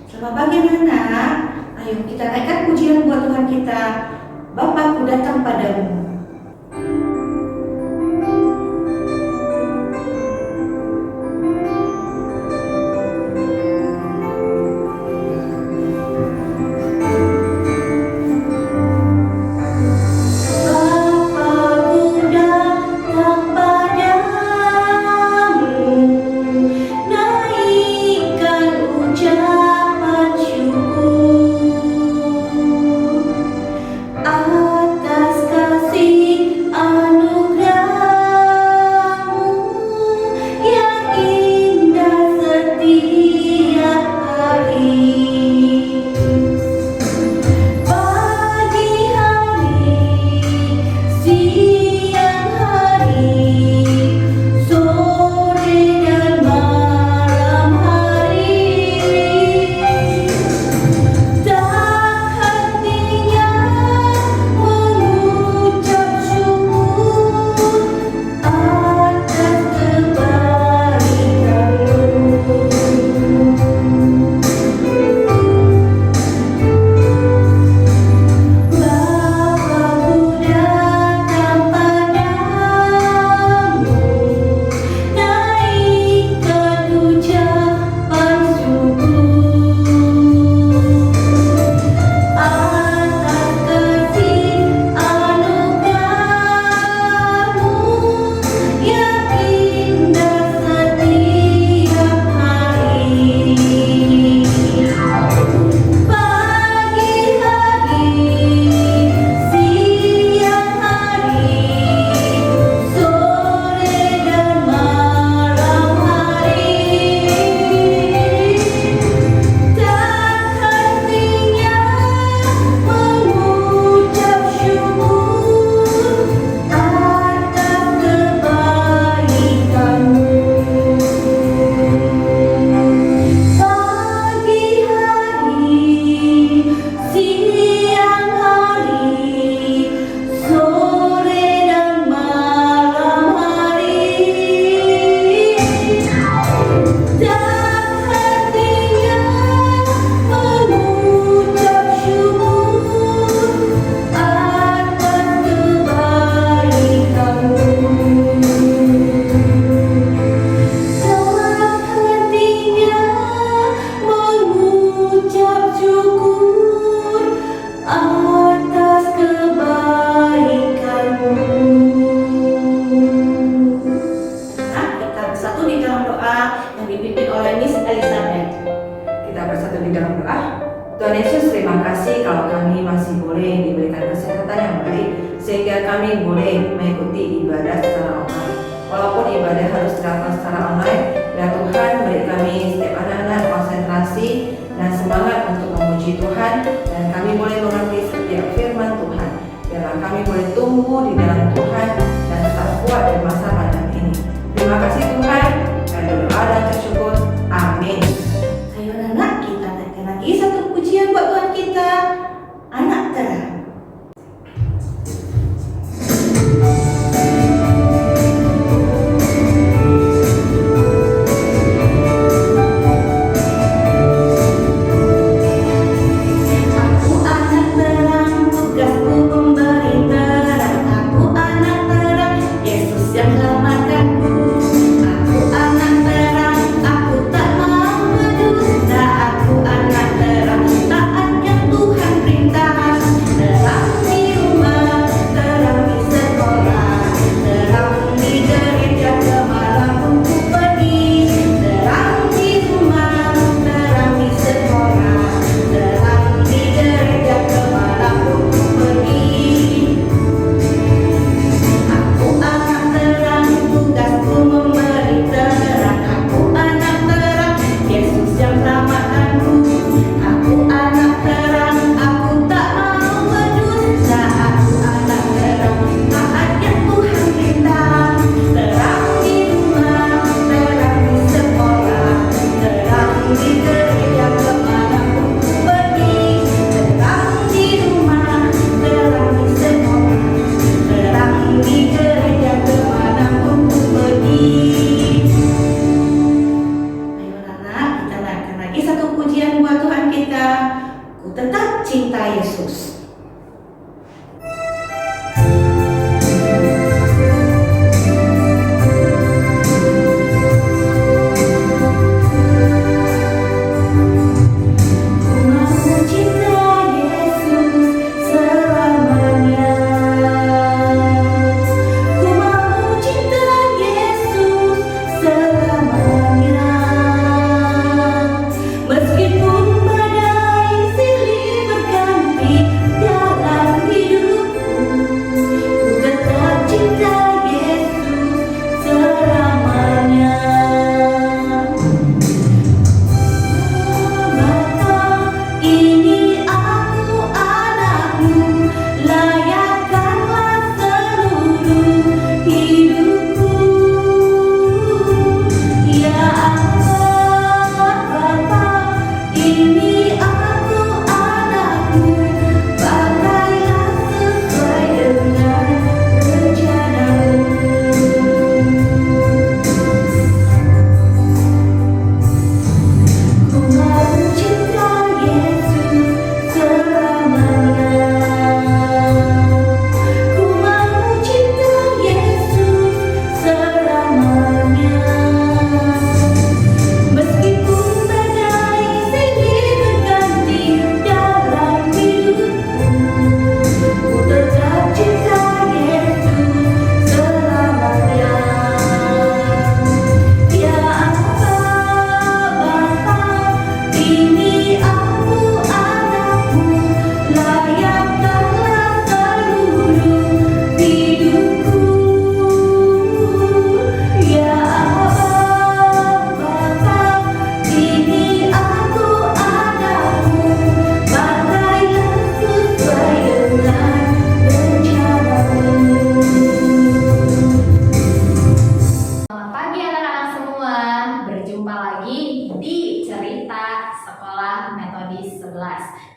Selamat pagi anak. Ayo kita naikkan pujian buat Tuhan kita. Bapakku datang padamu. Tuhan Yesus, terima kasih kalau kami masih boleh diberikan kesehatan yang baik sehingga kami boleh mengikuti ibadah secara online. Walaupun ibadah harus dilakukan secara online, ya Tuhan beri kami setiap anak-anak konsentrasi dan semangat untuk memuji Tuhan, dan kami boleh mengerti setiap firman Tuhan. Biarlah kami boleh tumbuh di dalam Tuhan dan tetap kuat di masa pandemi ini. Terima kasih Tuhan, dan berdoa dan bersyukur. Amin. Ayo anak, kita naikkan lagi satu pujian buat Tuhan kita. Anak terang. Aku anak terang, tugasku memberi terang. Aku anak terang. Ku tetap cinta Yesus.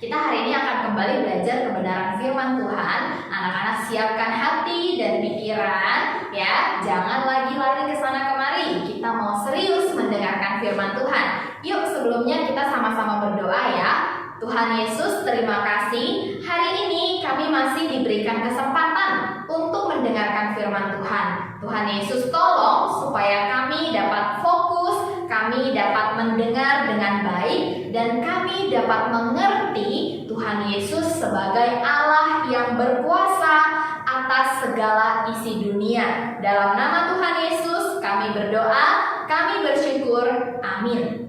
Kita hari ini akan kembali belajar kebenaran firman Tuhan. Anak-anak siapkan hati dan pikiran ya. Jangan lagi lari ke sana kemari. Kita mau serius mendengarkan firman Tuhan. Yuk, sebelumnya kita sama-sama berdoa ya. Tuhan Yesus, terima kasih. Hari ini kami masih diberikan kesempatan untuk mendengarkan firman Tuhan. Tuhan Yesus, tolong supaya kami dapat fokus, kami dapat mendengar dengan baik, dan kami dapat mengerti Tuhan Yesus sebagai Allah yang berkuasa atas segala isi dunia. Dalam nama Tuhan Yesus kami berdoa, kami bersyukur. Amin.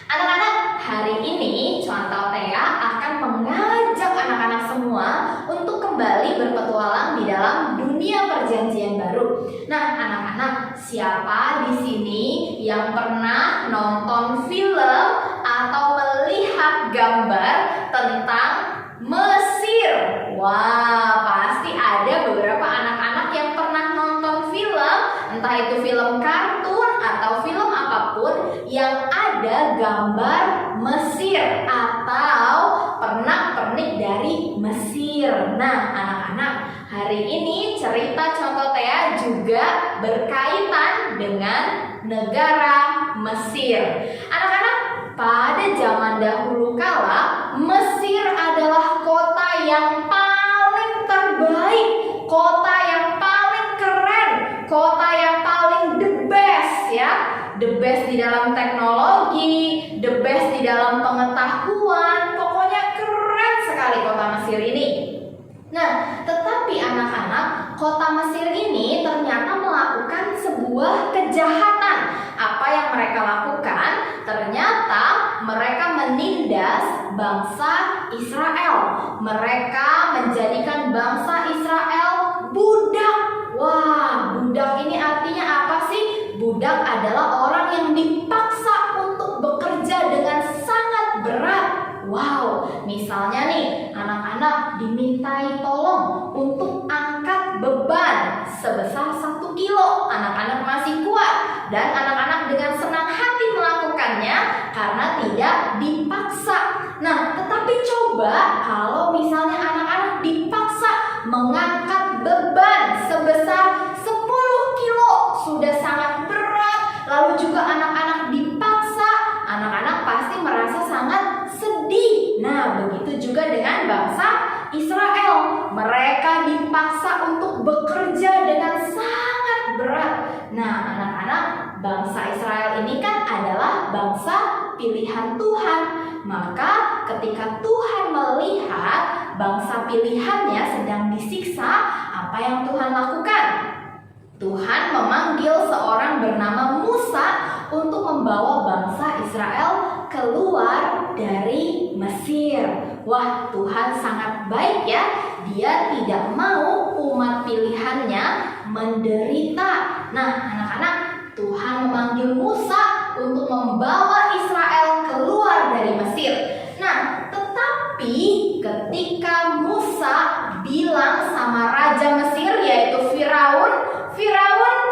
Anak-anak, hari ini Contoh Tea akan mengajak anak-anak semua untuk kembali berpetualang di dalam dunia perjanjian baru. Nah, anak-anak, siapa di sini yang pernah nonton film atau melihat gambar tentang Mesir? Wah, pasti ada beberapa anak-anak yang pernah nonton film, entah itu film kartun atau film apapun yang ada gambar Mesir atau pernak-pernik dari Mesir. Nah, anak-anak, hari ini cerita Contoh Tea juga berkaitan dengan negara Mesir. Anak-anak, pada zaman dahulu kala, Mesir adalah kota yang paling terbaik, kota yang paling keren, kota yang paling the best ya. The best di dalam teknologi, the best di dalam pengetahuan, pokoknya keren sekali kota Mesir ini. Nah, tetapi anak-anak, kota Mesir ini ternyata melakukan sebuah kejahatan. Apa yang mereka lakukan? Ternyata mereka menindas bangsa Israel. Mereka menjadikan bangsa Israel budak. Wah, budak ini artinya apa sih? Budak adalah orang yang dipaksa untuk bekerja dengan sangat berat. Wow, misalnya nih, anak-anak dimintai tolong untuk angkat beban sebesar 1 kilo. Anak-anak masih kuat dan anak-anak dengan senang hati melakukannya karena tidak dipaksa. Nah, tetapi coba kalau misalnya anak-anak dipaksa mengangkat beban sebesar 10 kilo, sudah sangat berat. Lalu juga anak-anak dipaksa, anak-anak pasti merasa sangat sedih. Nah, Nah, begitu juga dengan bangsa Israel. Mereka dipaksa untuk bekerja dengan sangat berat. Nah, anak-anak, bangsa Israel ini kan adalah bangsa pilihan Tuhan. Maka ketika Tuhan melihat bangsa pilihannya sedang disiksa, apa yang Tuhan lakukan? Tuhan memanggil seorang bernama Musa untuk membawa bangsa Israel keluar dari Mesir. Wah, Tuhan sangat baik ya. Dia tidak mau umat pilihannya menderita. Nah, anak-anak, Tuhan memanggil Musa untuk membawa Israel keluar dari Mesir. Nah, tetapi ketika Musa bilang sama raja Mesir, yaitu Firaun,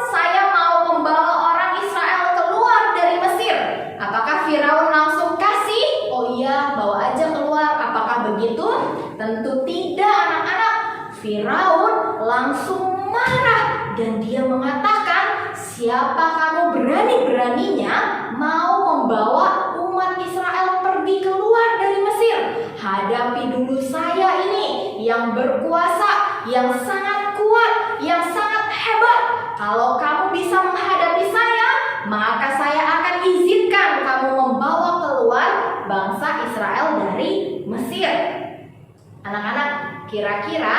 saya mau membawa orang Israel keluar dari Mesir. Apakah Firaun langsung kasih? Oh iya, bawa aja keluar. Apakah begitu? Tentu tidak, anak-anak. Firaun langsung marah dan dia mengatakan, siapa kamu berani-beraninya mau membawa umat Israel pergi keluar dari Mesir? Hadapi dulu saya ini yang berkuasa, yang sangat kuat, yang sangat hebat. Kalau kamu bisa menghadapi saya, maka saya akan izinkan kamu membawa keluar bangsa Israel dari Mesir. Anak-anak, kira-kira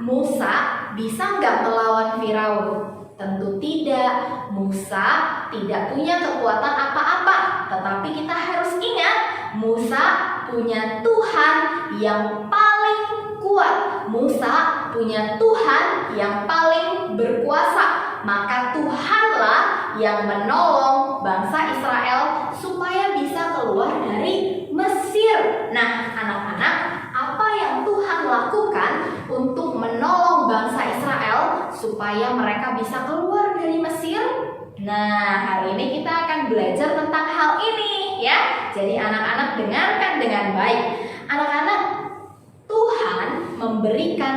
Musa bisa nggak melawan Firaun? Tentu tidak. Musa tidak punya kekuatan apa-apa. Tetapi kita harus ingat, Musa punya Tuhan yang paling kuat. Musa punya Tuhan yang paling berkuasa. Maka Tuhanlah yang menolong bangsa Israel supaya bisa keluar dari Mesir. Nah, anak-anak, apa yang Tuhan lakukan untuk menolong bangsa Israel supaya mereka bisa keluar dari Mesir? Nah, hari ini kita akan belajar tentang hal ini ya. Jadi anak-anak dengarkan dengan baik. Anak-anak, Tuhan memberikan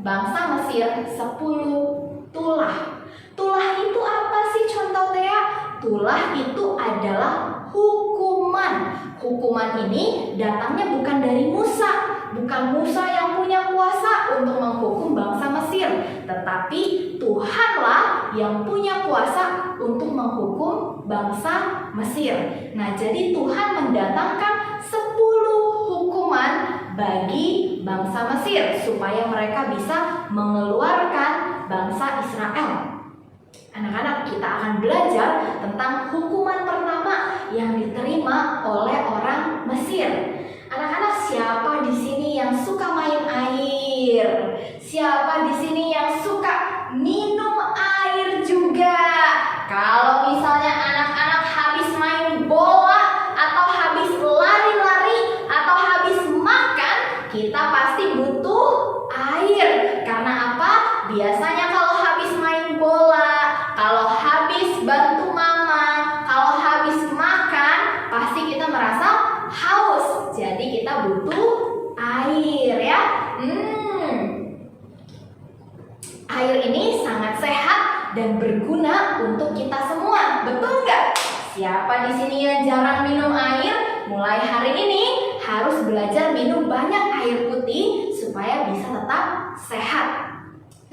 bangsa Mesir 10 tulah. Tulah itu apa sih, contoh Tea? Tulah itu adalah hukuman. Hukuman ini datangnya bukan dari Musa. Bukan Musa yang punya kuasa untuk menghukum bangsa Mesir, tetapi Tuhanlah yang punya kuasa untuk menghukum bangsa Mesir. Nah, jadi Tuhan mendatangkan 10 hukuman bagi bangsa Mesir supaya mereka bisa mengeluarkan bangsa Israel. Anak-anak, kita akan belajar tentang hukuman pertama yang diterima oleh orang Mesir. Anak-anak, siapa di sini yang suka main air? Siapa di sini yang suka minum air juga? Kalau misalnya anak-anak habis main bola atau habis lari-lari atau habis makan, kita pasti butuh air. Karena apa? Biasanya kalau habis main bola, kalau habis bantu mama, kalau habis makan, pasti kita merasa haus. Jadi kita butuh air ya. Air ini sangat sehat dan berguna untuk kita semua. Betul nggak? Siapa di sini yang jarang minum air? Mulai hari ini harus belajar minum banyak air putih supaya bisa tetap sehat.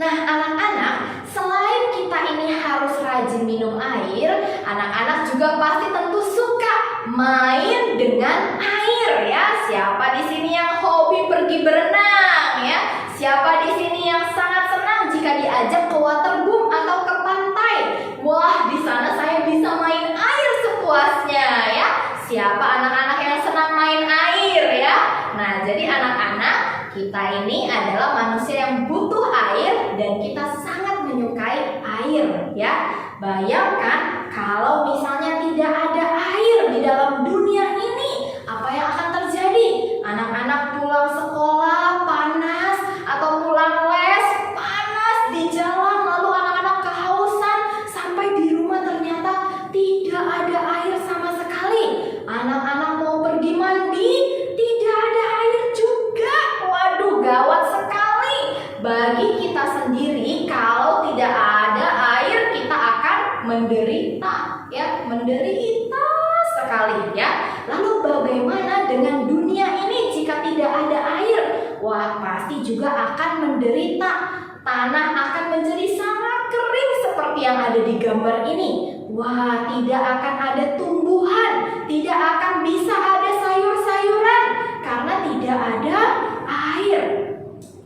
Nah, anak-anak, selain kita ini harus rajin minum air, anak-anak juga pasti tentu suka main dengan air ya. Siapa di sini yang hobi pergi berenang ya? Siapa di sini yang sangat senang jika diajak ke waterboom atau ke pantai? Wah, di sana saya bisa main air sepuasnya ya. Siapa anak-anak yang senang main air ya? Nah, jadi anak-anak, kita ini adalah manusia yang butuh air dan kita sangat menyukai air ya. Bayangkan kalau misalnya tidak ada air di dalam dunia ini, apa yang akan terjadi? Anak-anak pulang sekolah panas atau pulang les panas di jalan, lalu anak-anak kehausan sampai di rumah ternyata tidak ada air sama sekali. Anak-anak mau pergi mandi, tidak ada air juga. Waduh, gawat sekali. Bagi kita sendiri, kalau tidak ada air, kita akan menderita ya, menderita sekali ya. juga akan menderita. Tanah akan menjadi sangat kering seperti yang ada di gambar ini. Wah, tidak akan ada tumbuhan, tidak akan bisa ada sayur-sayuran karena tidak ada air.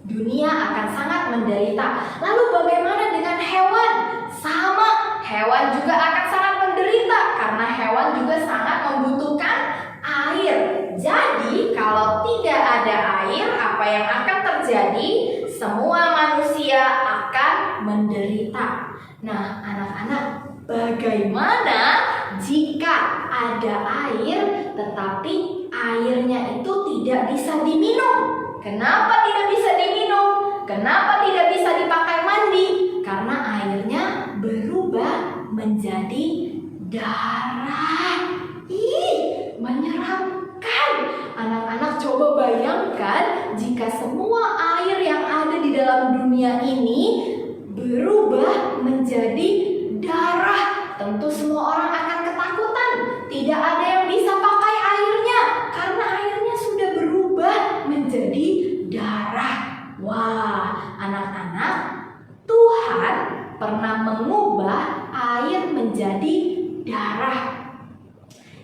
Dunia akan sangat menderita. Lalu bagaimana dengan hewan? Sama, hewan juga akan sangat menderita karena hewan juga sangat membutuhkan air. Jadi, kalau tidak ada air, apa yang akan terjadi? Semua manusia akan menderita. Nah, anak-anak, bagaimana jika ada air tetapi airnya itu tidak bisa diminum? Kenapa tidak bisa diminum? Kenapa tidak bisa dipakai mandi? Karena airnya berubah menjadi darah. Ih, menyeramkan. Anak-anak, coba bayangkan jika semua air yang ada di dalam dunia ini berubah menjadi darah. Tentu semua orang akan ketakutan. Tidak ada yang bisa pakai airnya karena airnya sudah berubah menjadi darah. Wah, anak-anak, Tuhan pernah mengubah air menjadi darah.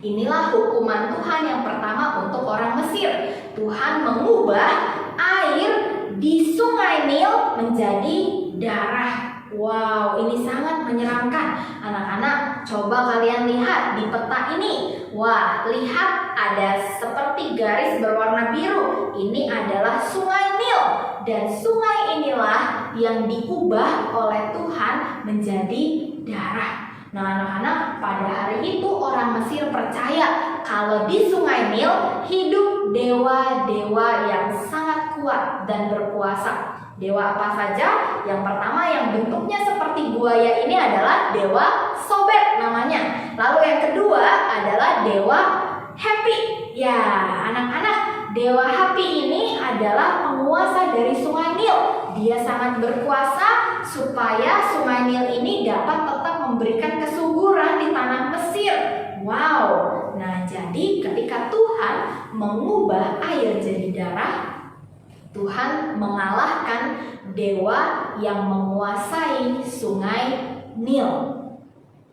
Inilah hukuman Tuhan yang pertama untuk orang Mesir. Tuhan mengubah air di Sungai Nil menjadi darah. Wow, ini sangat menyeramkan. Anak-anak, coba kalian lihat di peta ini. Wah, lihat ada seperti garis berwarna biru. Ini adalah Sungai Nil. Dan sungai inilah yang diubah oleh Tuhan menjadi darah. Nah, anak-anak, pada hari itu orang Mesir percaya kalau di Sungai Nil hidup dewa-dewa yang sangat kuat dan berkuasa. Dewa apa saja? Yang pertama yang bentuknya seperti buaya ini adalah Dewa Sobek namanya. Lalu yang kedua adalah Dewa Happy. Ya, anak-anak, Dewa Happy ini adalah penguasa dari Sungai Nil. Dia sangat berkuasa supaya Sungai Nil ini dapat tetap memberikan kesuburan di tanah Mesir. Wow. Nah, jadi ketika Tuhan mengubah air jadi darah, Tuhan mengalahkan dewa yang menguasai Sungai Nil.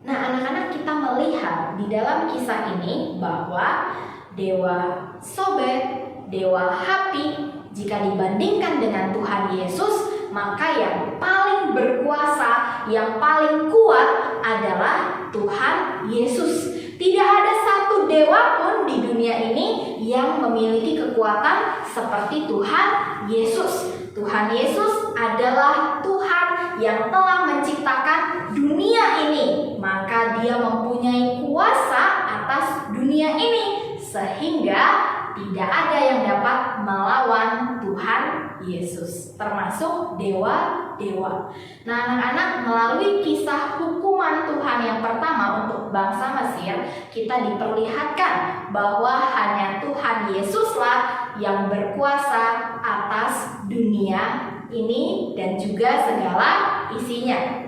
Nah, anak-anak, kita melihat di dalam kisah ini bahwa Dewa Sobek, Dewa Happy, jika dibandingkan dengan Tuhan Yesus, maka yang paling berkuasa, yang paling kuat adalah Tuhan Yesus. Tidak ada satu dewa pun di dunia ini yang memiliki kekuatan seperti Tuhan Yesus. Tuhan Yesus adalah Tuhan yang telah menciptakan dunia ini. Maka Dia mempunyai kuasa atas dunia ini, sehingga tidak ada yang dapat melawan Tuhan Yesus, termasuk dewa-dewa. Nah, anak-anak, melalui kisah hukuman Tuhan yang pertama untuk bangsa Mesir, kita diperlihatkan bahwa hanya Tuhan Yesuslah yang berkuasa atas dunia ini dan juga segala isinya.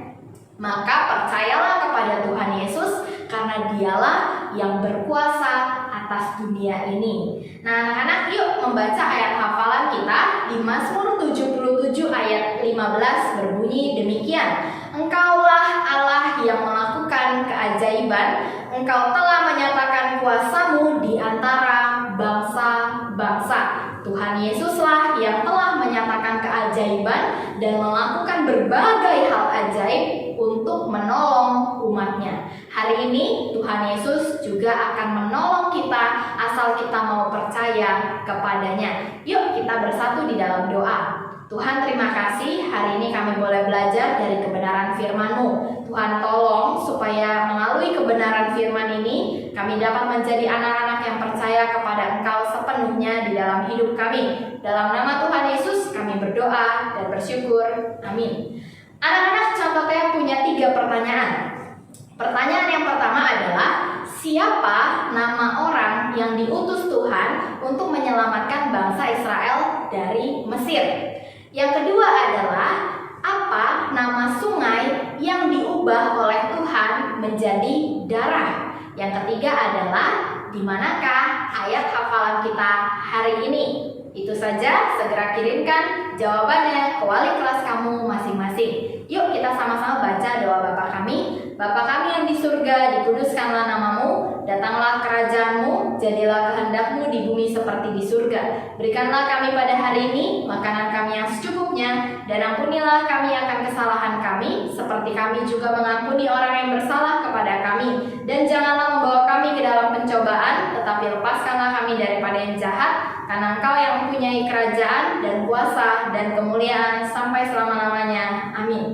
Maka percayalah kepada Tuhan Yesus karena Dialah yang berkuasa atas dunia ini. Nah, anak-anak, yuk membaca ayat hafalan kita di Mazmur 77 ayat 15 berbunyi demikian. Engkaulah Allah yang melakukan keajaiban, Engkau telah menyatakan kuasa-Mu di antara bangsa-bangsa. Tuhan Yesuslah yang telah menyatakan keajaiban dan melakukan berbagai hal ajaib untuk menolong umatnya. Hari ini Tuhan Yesus juga akan menolong kita asal kita mau percaya kepadanya. Yuk kita bersatu di dalam doa. Tuhan, terima kasih hari ini kami boleh belajar dari kebenaran firman-Mu. Tuhan, tolong supaya melalui kebenaran firman ini kami dapat menjadi anak-anak yang percaya kepada Engkau sepenuhnya di dalam hidup kami. Dalam nama Tuhan Yesus kami berdoa dan bersyukur. Amin. Anak-anak, contohnya punya 3 pertanyaan. Pertanyaan yang pertama adalah, siapa nama orang yang diutus Tuhan untuk menyelamatkan bangsa Israel dari Mesir? Yang kedua adalah, apa nama sungai yang diubah oleh Tuhan menjadi darah? Yang ketiga adalah, di manakah ayat hafalan kita hari ini. Itu saja, segera kirimkan jawabannya ke wali kelas kamu masing-masing. Yuk kita sama-sama baca doa Bapa kami. Bapa kami yang di surga, dikuduskanlah namamu, datanglah kerajaanmu, jadilah kehendakmu di bumi seperti di surga. Berikanlah kami pada hari ini makanan kami yang secukupnya, dan ampunilah kami akan kesalahan kami, seperti kami juga mengampuni orang yang bersalah kepada kami. Dan janganlah membawa kami ke dalam pencobaan, tetapi lepaskanlah kami daripada yang jahat, karena Engkau yang mempunyai kerajaan dan kuasa dan kemuliaan sampai selama-lamanya. Amin.